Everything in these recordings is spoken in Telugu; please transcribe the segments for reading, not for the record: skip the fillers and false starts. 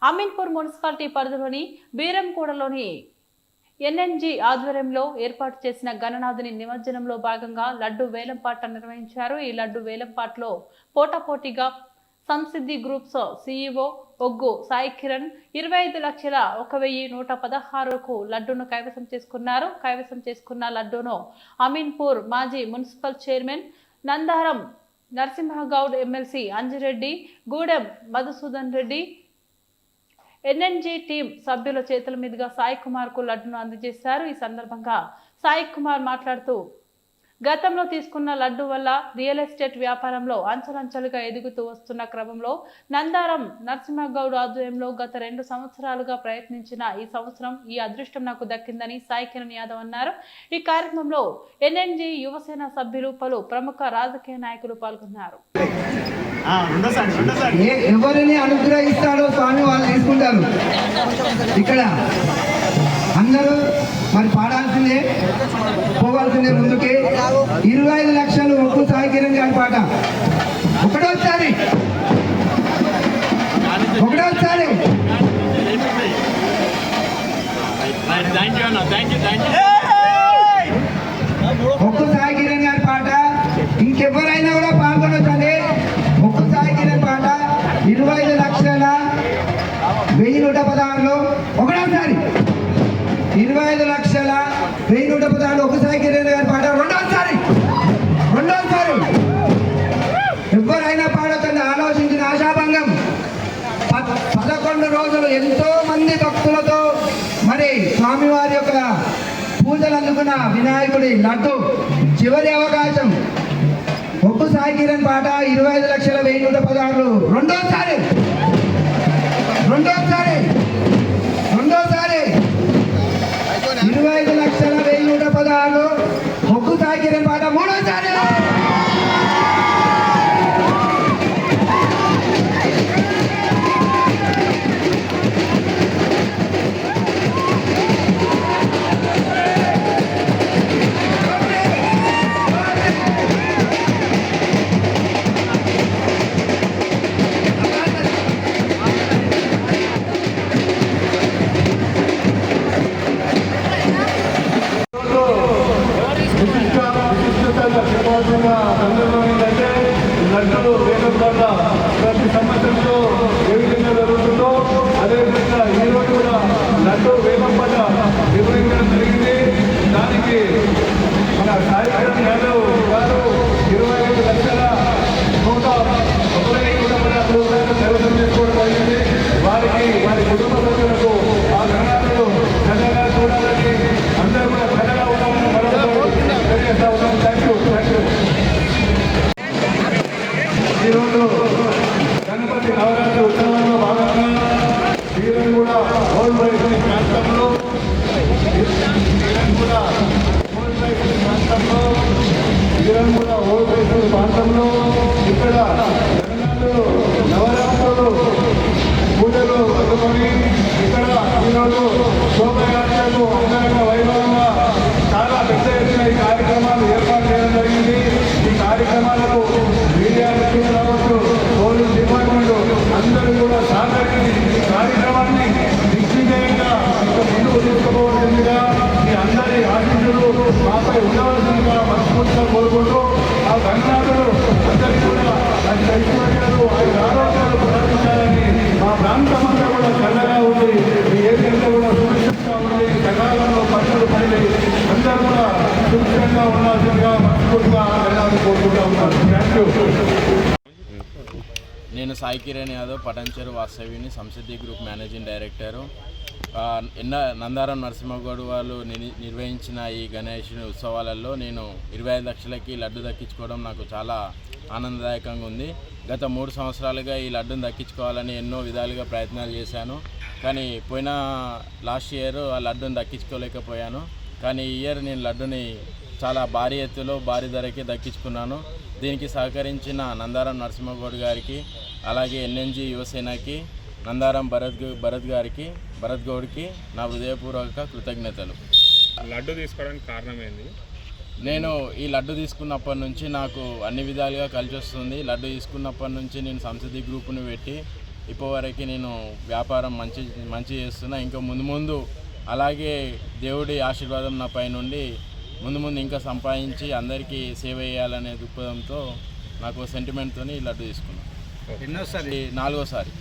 అమీన్పూర్ మున్సిపాలిటీ పరిధిలోని బీరంగూడలోని ఎన్ఎన్జీ ఆధ్వర్యంలో ఏర్పాటు చేసిన గణనాథుని నిమజ్జనంలో భాగంగా లడ్డు వేలంపాట నిర్వహించారు. ఈ లడ్డు వేలంపాటలో పోటాపోటీగా సంసిద్ధి గ్రూప్స్ సీఈఓ ఒగ్గు సాయి కిరణ్ 25,01,116కు లడ్డూను కైవసం చేసుకున్నారు. కైవసం చేసుకున్న లడ్డూను అమీన్పూర్ మాజీ municipal chairman Nandaram Narasimha Goud, MLC Anji Reddy, Gudem Madhusudan Reddy, NNG team సభ్యుల చేతుల మీదుగా సాయి కుమార్ కు లడ్డును అందజేశారు. ఈ సందర్భంగా సాయి కుమార్ మాట్లాడుతూ గతంలో తీసుకున్న లడ్డు వల్ల రియల్ ఎస్టేట్ వ్యాపారంలో అంచెలంచెలుగా ఎదుగుతూ వస్తున్న క్రమంలో నందారం నరసింహగౌడ్ ఆధ్వర్యంలో గత 2 సంవత్సరాలుగా ప్రయత్నించిన ఈ సంవత్సరం ఈ అదృష్టం నాకు దక్కిందని సాయి కిరణ్ యాదవ్ అన్నారు. ఈ కార్యక్రమంలో ఎన్ఎన్జీ యువసేన సభ్యులు, పలు ప్రముఖ రాజకీయ నాయకులు పాల్గొన్నారు. ఎవరిని అనుగ్రహిస్తాడో స్వామి వాళ్ళు తీసుకుంటారు. ఇక్కడ అందరూ మరి పాడాల్సిందే, పోవాల్సిందే ముందుకి. 25 లక్షలు ఒక్కు సాయి కిరణ్ గారి పాట ఒకటోసారి ఒక్కు సాయి కిరణ్ గారి పాట ఇంకెవరైనా కూడా పాల్గొనొచ్చండి. ఒక్కు సాయి కిరణ్ పాట 25,01,116లో ఒకటోసారి, 25,01,116 ఒక్కు సాయి కిరణ్ గారి పాట రెండోసారి. ఎవరైనా పాడొచ్చండి. ఆలోచించిన ఆశాభంగం 11 రోజులు ఎంతో మంది భక్తులతో మరి స్వామివారి యొక్క పూజలు అందుకున్న వినాయకుడి లడ్డు చివరి అవకాశం. ఒక్కు సాయి కిరణ్ పాట 25,01,116 రెండోసారి 25,01,116 ఒక్కు సాయి కిరణ్ పాట మూడోసారి. లడ్డు వేలంపాట ప్రతి సంవత్సరంలో ఏ విధంగా జరుగుతుందో అదేవిధంగా ఈరోజు కూడా లడ్డు వేలంపాట నిర్వహించడం జరిగింది. దానికి మన సాయి కిరణ్ యాదవ్ గారు 25,01,116 రూపాయలు కైవసం చేసుకోవడం జరిగింది. వారికి వారి కుటుంబ సభ్యులకు ఆ గణనాథులు చక్కగా చూడాలని అందరూ కూడా చక్కగా ఉన్నామని తెలియజేస్తా ఉన్నాం. Thank you. ఈరోజు గణపతి నవరాత్రి ఉత్సవంలో భాగంగా బీరంగూడ ఓల్డ్ రైతుల ప్రాంతంలో ఇక్కడ నవరాత్రులు పూజలు అందుకొని ఇక్కడ ఈరోజు శోభయాత్రకు అంగరంగ వైభవంగా చాలా పెద్ద ఎత్తున ఈ కార్యక్రమాలు ఏర్పాటు చేయడం జరిగింది. ఈ కార్యక్రమాలకు మీడియా మిత్రులు కావచ్చు, పోలీస్ డిపార్ట్మెంట్ అందరూ కూడా సహకరించి ఈ కార్యక్రమాన్ని దిగ్విజయంగా ముందుకు తీసుకుపోవాల్సిందిగా మీ అందరి ఆశీస్సులు మాపై ఉండవలసిందిగా మనస్ఫూర్తిగా కోరుకుంటూ ఆ గణనాథులు అందరికీ కూడా ఐశ్వర్యాలు ఆరోగ్యాలు ప్రదర్శించాలని, మా ప్రాంతం అంతా కూడా చల్లగా ఉంది, ఈ ఏరియాలో కూడా సురక్షితంగా ఉంది, సకాలంలో పనులు పడి అందరూ కూడా సురక్షితంగా ఉండాల్సిందిగా మనస్ఫూర్తిగా కోరుకుంటూ ఉన్నారు. Thank you. నేను సాయి కిరణ్ యాదవ్, పటంచెరు వాస్తవ్యుని, Samsiddhi group managing director. Nandaram Narasimha Goud వాళ్ళు నిర్వహించిన ఈ గణేషుని ఉత్సవాలలో నేను 25 లక్షలకి లడ్డు దక్కించుకోవడం నాకు చాలా ఆనందదాయకంగా ఉంది. గత 3 సంవత్సరాలుగా ఈ లడ్డును దక్కించుకోవాలని ఎన్నో విధాలుగా ప్రయత్నాలు చేశాను. కానీ లాస్ట్ ఇయర్ ఆ లడ్డును దక్కించుకోలేకపోయాను. కానీ ఈ ఇయర్ నేను లడ్డుని చాలా భారీ ఎత్తులో భారీ ధరకి దక్కించుకున్నాను. దీనికి సహకరించిన నందారం నరసింహగౌడ్ గారికి, అలాగే ఎన్ఎన్జీ యువసేనకి, నందారం భరత్ గౌడ్కి నా హృదయపూర్వక కృతజ్ఞతలు. లడ్డు తీసుకోవడానికి కారణం ఏంది? నేను ఈ లడ్డు తీసుకున్నప్పటి నుంచి నాకు అన్ని విధాలుగా కలిసి వస్తుంది. లడ్డు తీసుకున్నప్పటి నుంచి నేను సంసిద్ధి గ్రూప్ని పెట్టి ఇప్పటివరకు నేను వ్యాపారం మంచి చేస్తున్నా. ఇంకా ముందు అలాగే దేవుడి ఆశీర్వాదం నా పై నుండి ముందు ఇంకా సంపాదించి అందరికీ సేవ చేయాలనే దృక్పథంతో నాకు సెంటిమెంట్తో ఈ లడ్డు తీసుకున్నాను. ఎన్నోసారి? 4వసారి.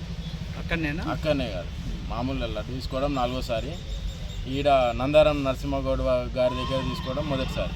అక్కడనే కాదు, మామూలు లడ్డు తీసుకోవడం 4వసారి. ఈడ నందారం నరసింహగౌడ్ గారి దగ్గర తీసుకోవడం మొదటిసారి.